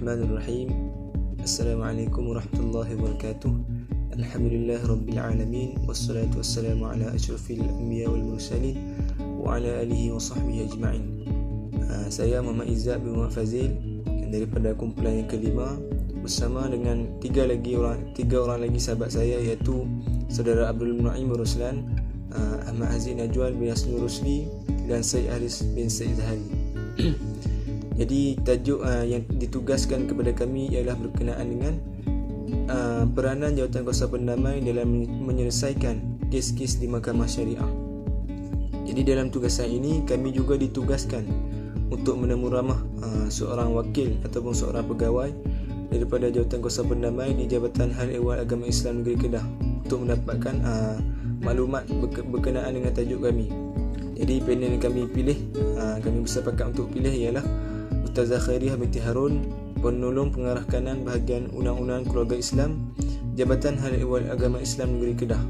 Bismillahirrahmanirrahim. Assalamualaikum warahmatullahi wabarakatuh. Alhamdulillah rabbil alamin, wassalatu wassalamu ala asyrafil anbiya wal mursalin wa ala alihi wa sahbihi ajma'in. Saya Muhammad Izzat bin Muhammad Fazil daripada kumpulan yang kelima, bersama dengan tiga orang lagi sahabat saya, iaitu saudara Abdul Munaim bin Ruslan, Ahmad Aziz Najwal bin Yasmin Rusli dan Syed Haris bin Syed Zahari. Jadi tajuk yang ditugaskan kepada kami ialah berkenaan dengan peranan Jawatankuasa Pendamai dalam menyelesaikan kes-kes di Mahkamah Syariah. Jadi dalam tugasan ini kami juga ditugaskan untuk menemu ramah seorang wakil ataupun seorang pegawai daripada Jawatankuasa Pendamai di Jabatan Hal Ehwal Agama Islam Negeri Kedah untuk mendapatkan maklumat berkenaan dengan tajuk kami. Jadi panel yang kami pilih, kami bersepakat untuk pilih ialah Ustazah Khairiyah binti Harun, penolong pengarah kanan bahagian Undang-Undang Keluarga Islam, Jabatan Hal Ehwal Agama Islam Negeri Kedah.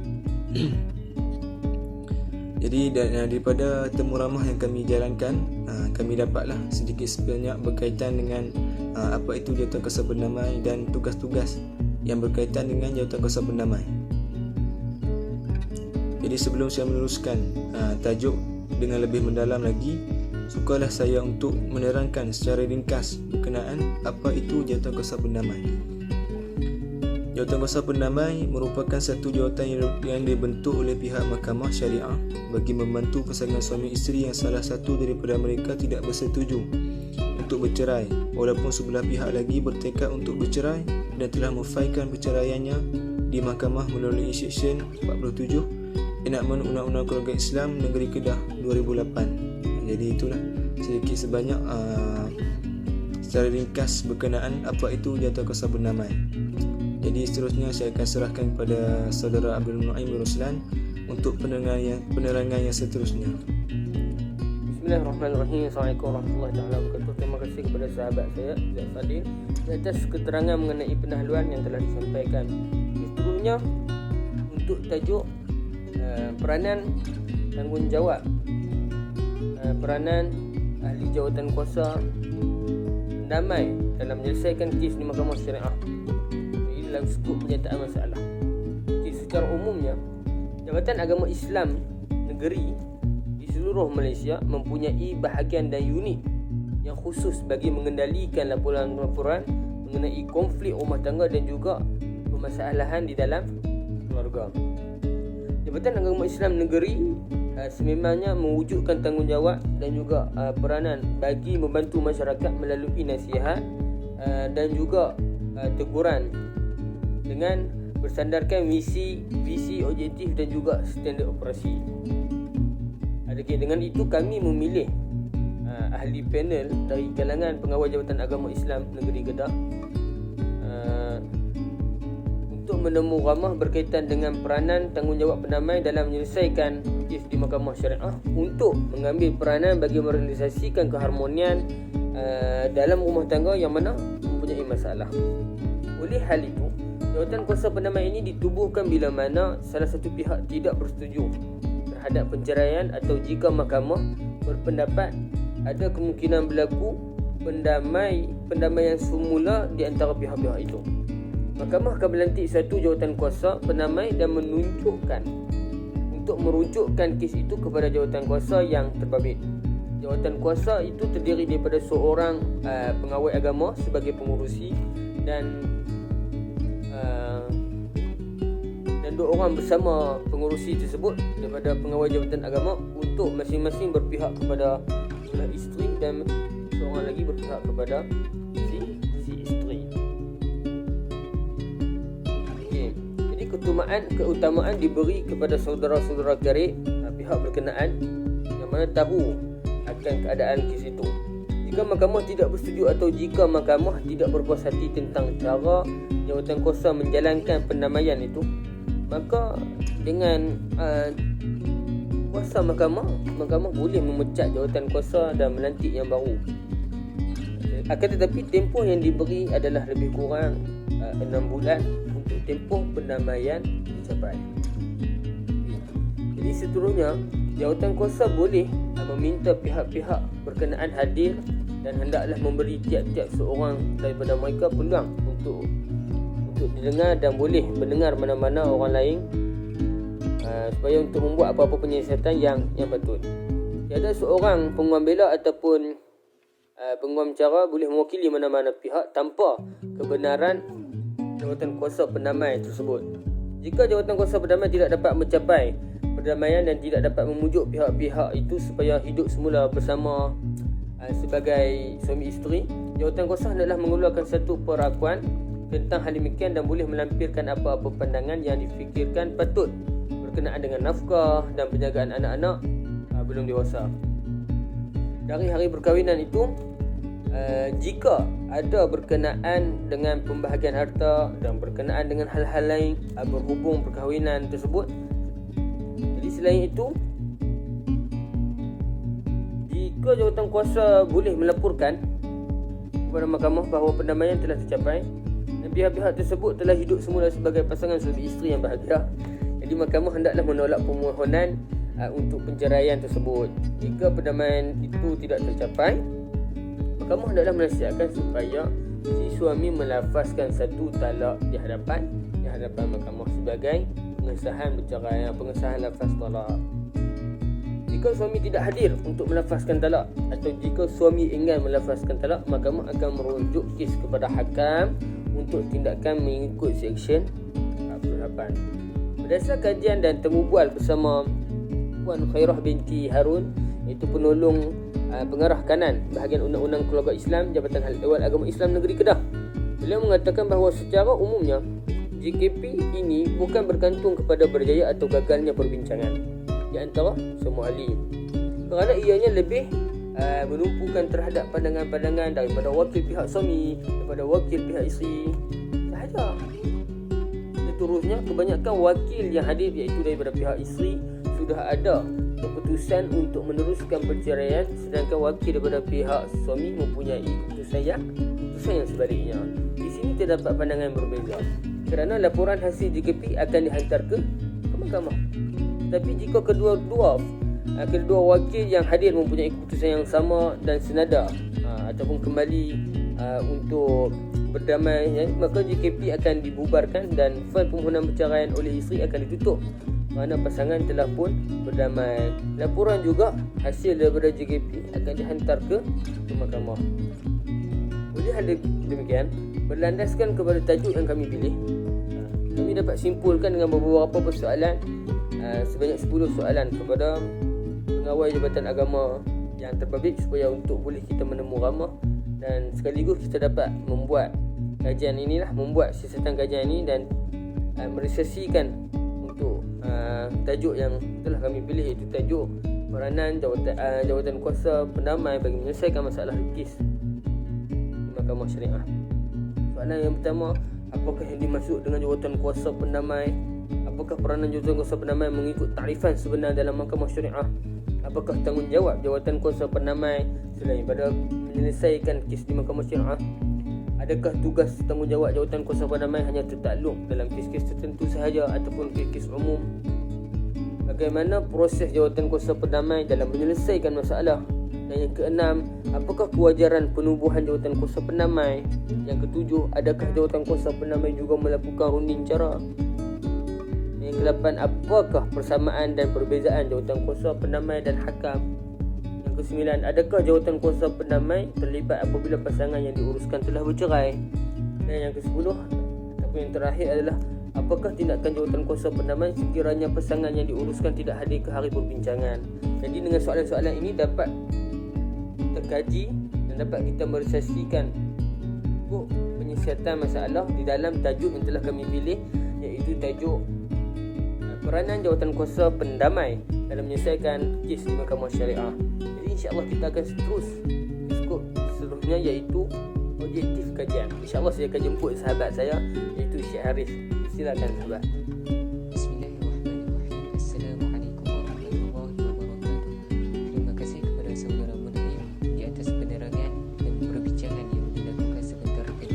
Jadi daripada temu ramah yang kami jalankan, kami dapatlah sedikit sebanyak berkaitan dengan apa itu Jawatankuasa Pendamai dan tugas-tugas yang berkaitan dengan Jawatankuasa Pendamai. Jadi sebelum saya meneruskan tajuk dengan lebih mendalam lagi, sukalah saya untuk menerangkan secara ringkas berkenaan apa itu Jawatankuasa Pendamai. Jawatankuasa Pendamai merupakan satu jawatan yang dibentuk oleh pihak Mahkamah Syariah bagi membantu pasangan suami isteri yang salah satu daripada mereka tidak bersetuju untuk bercerai, walaupun sebelah pihak lagi bertekad untuk bercerai dan telah memfailkan perceraiannya di mahkamah melalui Seksyen 47 Enakmen Undang-Undang Keluarga Islam Negeri Kedah 2008. Jadi itulah sedikit sebanyak secara ringkas berkenaan apa itu Jawatankuasa Pendamai. Jadi seterusnya saya akan serahkan kepada saudara Abdul Munaim bin Ruslan untuk penerangan yang seterusnya. Bismillahirrahmanirrahim. Assalamualaikum warahmatullahi wabarakatuh. Terima kasih kepada sahabat saya Zat Fadil atas keterangan mengenai pendahuluan yang telah disampaikan. Seterusnya untuk tajuk peranan tanggungjawab peranan ahli jawatankuasa pendamai dalam menyelesaikan kes di Mahkamah Syariah. Ini dalam skop penyataan masalah. Jadi secara umumnya, Jabatan Agama Islam Negeri di seluruh Malaysia mempunyai bahagian dan unit yang khusus bagi mengendalikan laporan-laporan mengenai konflik rumah tangga dan juga permasalahan di dalam keluarga. Jabatan Agama Islam Negeri sememangnya mewujudkan tanggungjawab dan juga peranan bagi membantu masyarakat melalui nasihat dan juga teguran dengan bersandarkan visi objektif dan juga standard operasi. Dengan itu kami memilih ahli panel dari kalangan pengawal Jabatan Agama Islam Negeri Kedah untuk menemu ramah berkaitan dengan peranan tanggungjawab pendamai dalam menyelesaikan kes di Mahkamah Syariah untuk mengambil peranan bagi merealisasikan keharmonian dalam rumah tangga yang mana mempunyai masalah. Oleh hal itu, Jawatankuasa Pendamai ini ditubuhkan bila mana salah satu pihak tidak bersetuju terhadap penceraian atau jika mahkamah berpendapat ada kemungkinan berlaku pendamaian semula di antara pihak-pihak itu. Mahkamah akan melantik satu jawatankuasa pendamai dan menunjukkan untuk merujukkan kes itu kepada jawatankuasa yang terbabit. Jawatankuasa itu terdiri daripada seorang pengawal agama sebagai pengurusi dan dua orang bersama pengurusi tersebut daripada pengawal jabatan agama untuk masing-masing berpihak kepada sebelah isteri dan seorang lagi berpihak kepada si isteri. Jadi keutamaan diberi kepada saudara-saudara karib pihak berkenaan yang mana tahu akan keadaan kes itu. Jika mahkamah tidak bersetuju atau jika mahkamah tidak berpuas hati tentang cara jawatankuasa menjalankan pendamaian itu, maka dengan kuasa mahkamah boleh memecat jawatankuasa dan melantik yang baru. Akan tetapi tempoh yang diberi adalah lebih kurang 6 bulan untuk tempoh pendamaian dicapai. Jadi seterusnya, jawatankuasa boleh meminta pihak-pihak berkenaan hadir dan hendaklah memberi tiap-tiap seorang daripada mereka peluang untuk didengar dan boleh mendengar mana-mana orang lain, supaya untuk membuat apa-apa penyiasatan yang patut. Tiada seorang penguam bela ataupun penguam cara boleh mewakili mana-mana pihak tanpa kebenaran jawatan kuasa pendamai tersebut. Jika jawatan kuasa pendamai tidak dapat mencapai perdamaian dan tidak dapat memujuk pihak-pihak itu supaya hidup semula bersama sebagai suami isteri, jawatan kuasa hendaklah mengeluarkan satu perakuan tentang hal demikian dan boleh melampirkan apa-apa pandangan yang difikirkan patut berkenaan dengan nafkah dan penjagaan anak-anak belum dewasa. Dari hari perkahwinan itu, jika ada berkenaan dengan pembahagian harta dan berkenaan dengan hal-hal lain berhubung perkahwinan tersebut. Jadi selain itu, jika jawatan kuasa boleh melaporkan kepada mahkamah bahawa pendamaian telah tercapai dan pihak-pihak tersebut telah hidup semula sebagai pasangan suami isteri yang bahagia, jadi mahkamah hendaklah menolak permohonan untuk penceraian tersebut. Jika pendamaian itu tidak tercapai, mahkamah hendaklah menasihatkan supaya si suami melafazkan satu talak di hadapan mahkamah sebagai pengesahan lafaz talak. Jika suami tidak hadir untuk melafazkan talak atau jika suami enggan melafazkan talak, mahkamah akan merujuk kes kepada hakam untuk tindakan mengikut Seksyen 48. Berdasar kajian dan temu bual bersama Puan Khairah binti Harun, iaitu penolong pengarah kanan bahagian Undang-Undang Keluarga Islam Jabatan Hal Ehwal Agama Islam Negeri Kedah, beliau mengatakan bahawa secara umumnya JKP ini bukan bergantung kepada berjaya atau gagalnya perbincangan di antara semua ahli, kerana ianya lebih menumpukan terhadap pandangan-pandangan daripada wakil pihak suami, daripada wakil pihak isteri sahaja. Seterusnya, kebanyakan wakil yang hadir iaitu daripada pihak isteri sudah ada keputusan untuk meneruskan perceraian, sedangkan wakil daripada pihak suami mempunyai keputusan yang sebaliknya. Di sini terdapat pandangan yang berbeza kerana laporan hasil JKP akan dihantar ke mahkamah. Tapi jika kedua wakil yang hadir mempunyai keputusan yang sama dan senada ataupun kembali untuk berdamai, maka JKP akan dibubarkan dan fail permohonan perceraian oleh isteri akan ditutup kerana pasangan telah pun berdamai. Laporan juga hasil daripada JKP akan dihantar ke mahkamah. Oleh hal demikian, berlandaskan kepada tajuk yang kami pilih, kami dapat simpulkan dengan beberapa persoalan, sebanyak 10 soalan kepada pengawal Jabatan Agama yang terpabrik supaya untuk boleh kita menemu ramah dan sekaligus kita dapat membuat kajian inilah, membuat siasatan kajian ini dan merealisasikan untuk tajuk yang telah kami pilih, iaitu tajuk peranan jawatan kuasa pendamai bagi menyelesaikan masalah kes di Mahkamah Syariah. Soalan yang pertama, apakah yang dimaksud dengan jawatan kuasa pendamai? Apakah peranan jawatan kuasa pendamai mengikut takrifan sebenar dalam Mahkamah Syariah? Apakah tanggungjawab jawatan kuasa pendamai selain pada menyelesaikan kes di Mahkamah Syariah? Adakah tugas tanggungjawab jawatan kuasa pendamai hanya tertakluk dalam kes-kes tertentu sahaja ataupun kes-kes umum? Bagaimana proses jawatan kuasa pendamai dalam menyelesaikan masalah? Dan yang keenam, apakah kewajaran penubuhan jawatan kuasa pendamai? Yang ketujuh, adakah jawatan kuasa pendamai juga melakukan runding cara? Yang ke-8, apakah persamaan dan perbezaan jawatan kuasa pendamai dan hakam? Yang ke-9, adakah jawatan kuasa pendamai terlibat apabila pasangan yang diuruskan telah bercerai? Dan yang ke-10 ataupun yang terakhir adalah, apakah tindakan jawatan kuasa pendamai sekiranya pasangan yang diuruskan tidak hadir ke hari perbincangan? Jadi dengan soalan-soalan ini dapat kita kaji dan dapat kita merealisasikan penyiasatan masalah di dalam tajuk yang telah kami pilih, iaitu tajuk peranan jawatan kuasa pendamai dalam menyelesaikan kes di Mahkamah Syariah. Jadi insya-Allah kita akan terus skop seterusnya, iaitu objektif kajian. InsyaAllah saya akan jemput sahabat saya, iaitu Syekh Haris. Silakan sahabat. Bismillahirrahmanirrahim. Assalamualaikum warahmatullahi wabarakatuh. Terima kasih kepada saudara Munahim di atas penerangan dan perbincangan yang dilakukan sebentar tadi.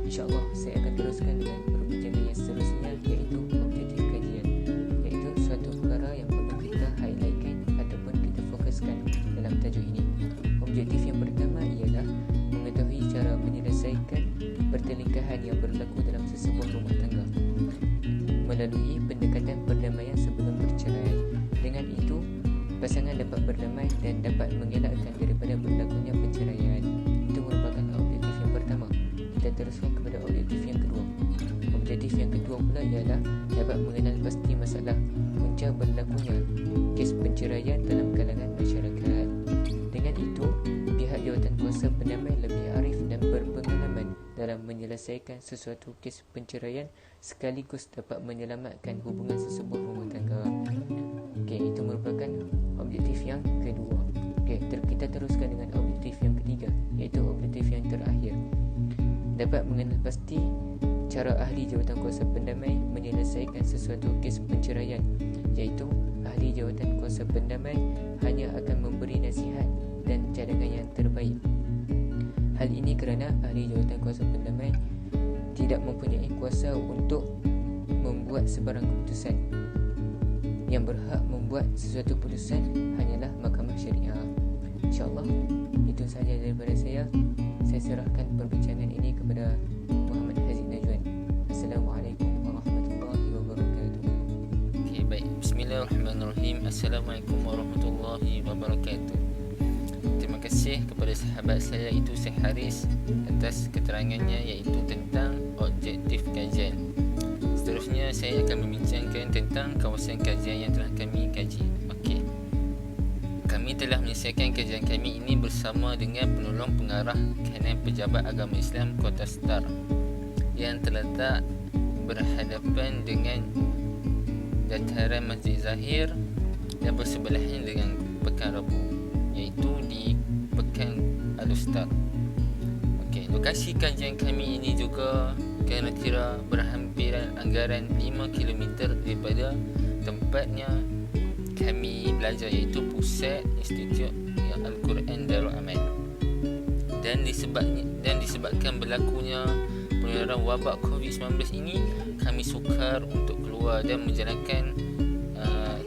InsyaAllah saya akan teruskan dengan perbincangan yang seterusnya, iaitu objektif kajian, iaitu suatu perkara yang perlu kita highlightkan ataupun kita fokuskan dalam tajuk ini. Objektif yang pertama ialah melalui pendekatan perdamaian sebelum bercerai. Dengan itu, pasangan dapat berdamai dan dapat mengelakkan daripada berlakunya perceraian. Itu merupakan objektif yang pertama. Kita teruskan kepada objektif yang kedua. Objektif yang kedua pula ialah dapat mengenal pasti masalah punca berlakunya kes perceraian dalam kalangan masyarakat. Dengan itu, pihak jawatan kuasa pendamai lebih arif dan berpengalaman dalam menyelesaikan sesuatu kes perceraian sekaligus dapat menyelamatkan hubungan sesebuah rumah tangga. Okey, itu merupakan objektif yang kedua. Okey, kita teruskan dengan objektif yang ketiga, iaitu objektif yang terakhir. Dapat mengenal pasti cara ahli jawatan kuasa pendamai menyelesaikan sesuatu kes perceraian, iaitu ahli jawatan kuasa pendamai hanya akan memberi nasihat dan cadangan yang terbaik. Hal ini kerana ahli jawatan kuasa pendamai tidak mempunyai kuasa untuk membuat sebarang keputusan. Yang berhak membuat sesuatu keputusan hanyalah Mahkamah Syariah. InsyaAllah itu sahaja daripada saya. Saya serahkan perbincangan ini kepada Muhammad Haziq Najwan. Assalamualaikum warahmatullahi wabarakatuh. Okay, baik. Bismillahirrahmanirrahim. Assalamualaikum warahmatullahi wabarakatuh. Terima kasih kepada sahabat saya itu Syekh Haris atas keterangannya, iaitu tentang objektif kajian. Seterusnya saya akan membincangkan tentang kawasan kajian yang telah kami kaji. Okey. Kami telah menyelesaikan kajian kami ini bersama dengan penolong pengarah Kanan Pejabat Agama Islam Kota Star yang terletak berhadapan dengan dataran Masjid Zahir dan bersebelahan dengan Pekan Rabu, iaitu di Pekan Al-Ustaz. Okey, lokasi kajian kami ini juga kira-kira berhampiran anggaran 5 km daripada tempatnya kami belajar, iaitu Pusat Institut Al-Quran Darul Aman. Dan disebabkan berlakunya penularan wabak COVID-19 ini, kami sukar untuk keluar dan menjalankan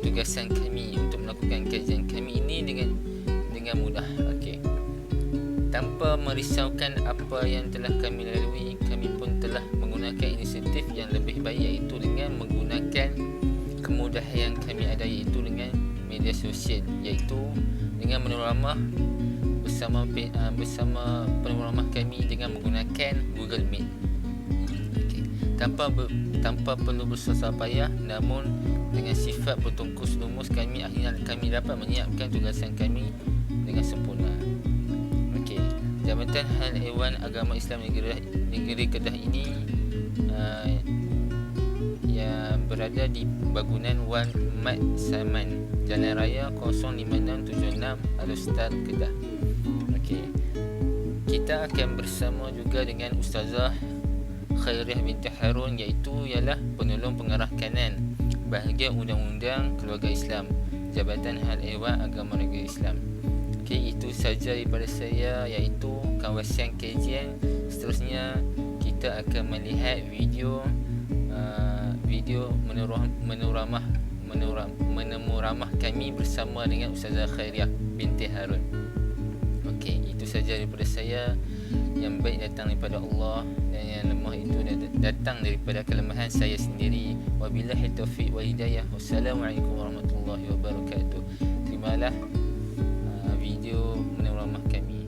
tugasan kami untuk melakukan kajian kami ini dengan mudah. Okey. Tanpa merisaukan apa yang telah kami lalui, kami pun telah menggunakan inisiatif yang lebih baik, iaitu dengan menggunakan kemudahan yang kami ada, iaitu dengan media sosial, iaitu dengan menurut ramah bersama penurut ramah kami dengan menggunakan Google Meet. Okay. Tanpa perlu bersusah payah, namun dengan sifat bertungkus lumus, kami akhirnya dapat menyiapkan tugasan kami dengan sempurna. Okey, Jabatan Hal Ehwal Agama Islam Negeri Kedah ini yang berada di bangunan Wan Mat Saman, Jalan Raya 05676 Al-Ustaz Kedah. Okey. Kita akan bersama juga dengan Ustazah Khairiah binti Harun, iaitu ialah penolong pengarah kanan bahagian Undang-Undang Keluarga Islam, Jabatan Hal Ehwal Agama Negeri Islam. Okey, itu saja daripada saya, iaitu kawasan kajian. Seterusnya kita akan melihat video menemu ramah kami bersama dengan Ustazah Khairiah binti Harun. Okey, itu saja daripada saya. Yang baik datang daripada Allah dan yang lemah itu datang daripada kelemahan saya sendiri. Wabillahi taufiq wal hidayah. Wassalamualaikum warahmatullahi wabarakatuh. Terimalah video menemu ramah kami.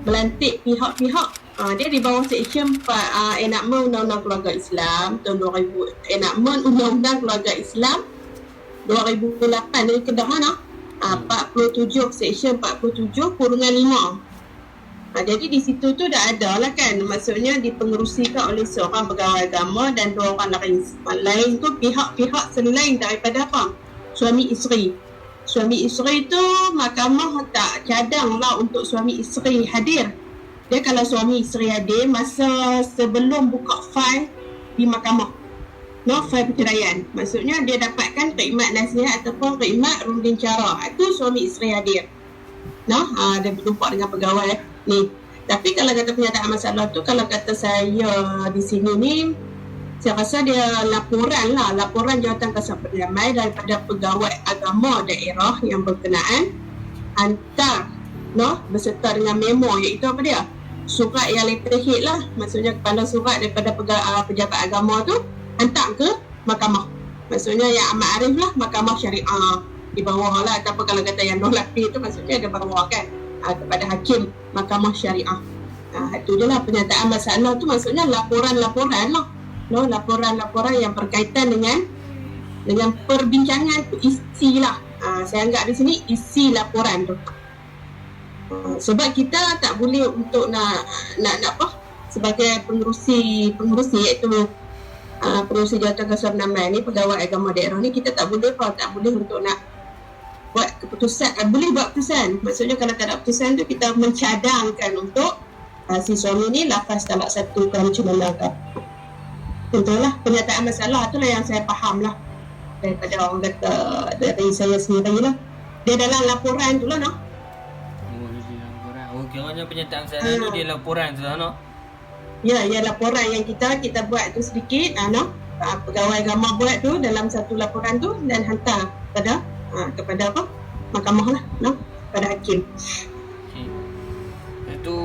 Melantik pihak-pihak. Dia di bawah Seksyen 4 Enakmen Undang-Undang Keluarga Islam tahun 2000. Enakmen Undang-Undang Keluarga Islam 2008 dari Kedah mana? 47, Seksyen 47 kurungan 5. Jadi di situ tu dah ada lah kan, maksudnya dipengerusikan oleh seorang pegawai agama dan 2 orang lain tu pihak-pihak selain daripada apa? Suami isteri. Suami isteri tu mahkamah tak cadang lah untuk suami isteri hadir. Dia kalau suami isteri hadir masa sebelum buka fail di mahkamah, fail perceraian, maksudnya dia dapatkan khidmat nasihat ataupun khidmat runding cara, itu suami isteri hadir. Dia berjumpa dengan pegawai ni. Tapi kalau kata penyataan masalah tu, kalau kata saya di sini ni, saya rasa dia laporan jawatan kuasa pendamai daripada pegawai agama daerah yang berkenaan hantar beserta dengan memo, iaitu apa dia? surat yang letterhead lah, maksudnya kepala surat daripada pejabat agama tu hantar ke mahkamah, maksudnya yang amat arif lah, mahkamah syariah di bawah lah, ataupun kalau kata yang Nolati tu maksudnya ada bawah kan, kepada hakim mahkamah syariah. Itu je lah penyataan masalah tu, maksudnya laporan-laporan lah, laporan-laporan yang berkaitan dengan perbincangan tu, isi lah. Saya anggap di sini isi laporan tu. Sebab kita tak boleh untuk nak apa, sebagai pengurusi iaitu pengurusi jawatan Ketua Penamai ni, pegawai agama daerah ni, kita tak boleh untuk nak buat keputusan, boleh buat keputusan. Maksudnya kalau tak ada keputusan tu, kita mencadangkan untuk si suami ni lafaz talak 1 kerana cuma melanggar. Tentulah penyataan masalah tu lah yang saya faham lah daripada orang kata, dari saya sendiri lah. Dia dalam laporan tu lah, no? Kiranya penyataan masalah tu dia laporan tu lah, no? Ya, laporan yang kita buat tu sedikit, no? Pegawai agama buat tu dalam satu laporan tu dan hantar kepada apa? Mahkamah lah, no? Pada hakim. Okay. Itu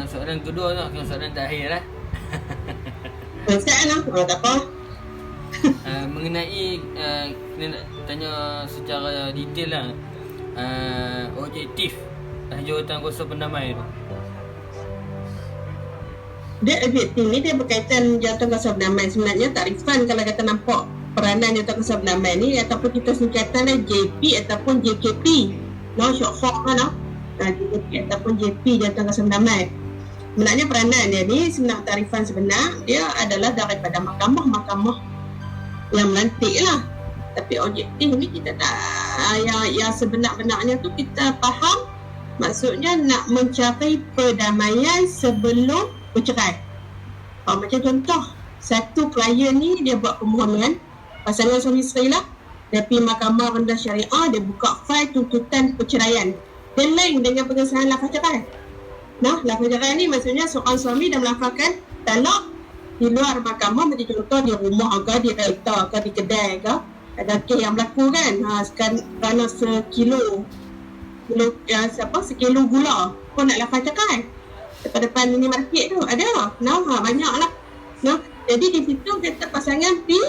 soalan kedua tu, soalan terakhir lah. Sekarang lah, tak apa. Mengenai kita nak tanya secara detail lah, objektif jawatan Ketua Penamai tu. Dia objektif ni dia berkaitan jawatan Ketua Penamai. Sebenarnya takrifan kalau kata nampak peranan jawatan Ketua Penamai ni, ataupun kita singkatan JP ataupun JKP, no, short form lah, no? JKP ataupun JP jawatan Ketua Penamai. Sebenarnya peranan dia ni, sebenarnya takrifan sebenar dia adalah daripada mahkamah yang melantik lah. Tapi objektif ni kita tak, yang sebenar-benarnya tu kita faham, maksudnya nak mencari perdamaian sebelum bercerai. Macam contoh, satu klien ni dia buat permohonan, pasangan suami isteri lah, dia pergi mahkamah rendah syariah, dia buka fail tuntutan perceraian. Dia lain dengan pengesahan lafaz cerai. Nah, lafaz cerai ni maksudnya seorang suami dah melafazkan talak di luar mahkamah, macam contoh di rumah ke, di kereta ke, di kedai ke. Ada kes yang berlaku kan, kerana sekilo gula pun nak lafaz cerai depan minimarket tu, ada. Banyak lah. Jadi di situ kita pasangan pergi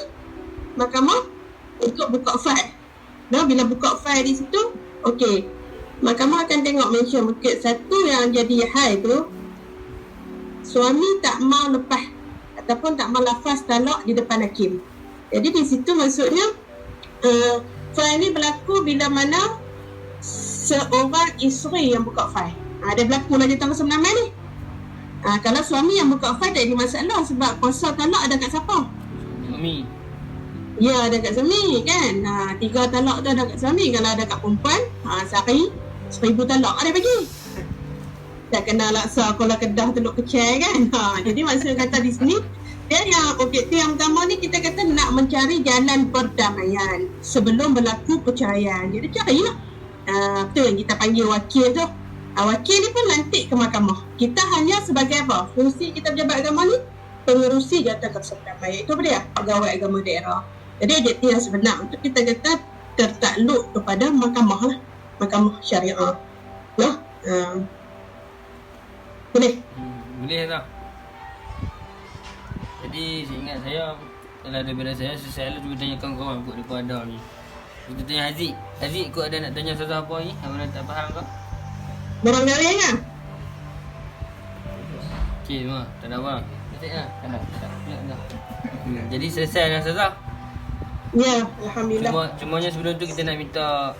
mahkamah untuk buka fail. Bila buka fail di situ, okey, mahkamah akan tengok mention mungkin satu yang jadi hal tu, suami tak mau lepas ataupun tak mau lafaz talak di depan hakim. Jadi di situ maksudnya fail ni berlaku bila mana seorang isteri yang buka fail. Dia berlaku lah jawatan Ketua Penamai ni. Kalau suami yang buka fail tak ada masalah, sebab kuasa talak ada kat siapa? Suami. Ya, ada kat suami kan. 3 talak tu ada kat suami. Kalau ada kat perempuan, sehari 1000 talak ada bagi. Tak kena laksa kalau Kedah Teluk Kecil kan. Jadi maksud kata di sini, dia yang objektif yang pertama ni kita kata nak mencari jalan perdamaian sebelum berlaku perceraian. Jadi carilah. Betul yang kita panggil wakil tu. Wakil ni pun lantik ke mahkamah. Kita hanya sebagai apa? Fungsi kita pejabat agama ni pengerusi jawatan Ketua Penamai. Itu apa dia? Pegawai agama daerah. Jadi objektif yang sebenar untuk kita kata tertakluk kepada mahkamah lah. Mahkamah syariah. Boleh? Boleh tak? Jadi seingat saya, kalau daripada saya juga tanya kawan-kawan kot depan ada ni. Kita tanya Haziq. Haziq, kau ada nak tanya sesuatu apa ni? Abang tak faham kau? Borang garing kan? Okey, tak ada abang. Tak ada. Jadi selesai dah Ustazah? Ya, Alhamdulillah. Cumanya sebelum tu kita nak minta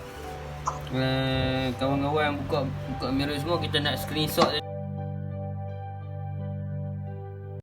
kawan-kawan buka kamera semua, kita nak screenshot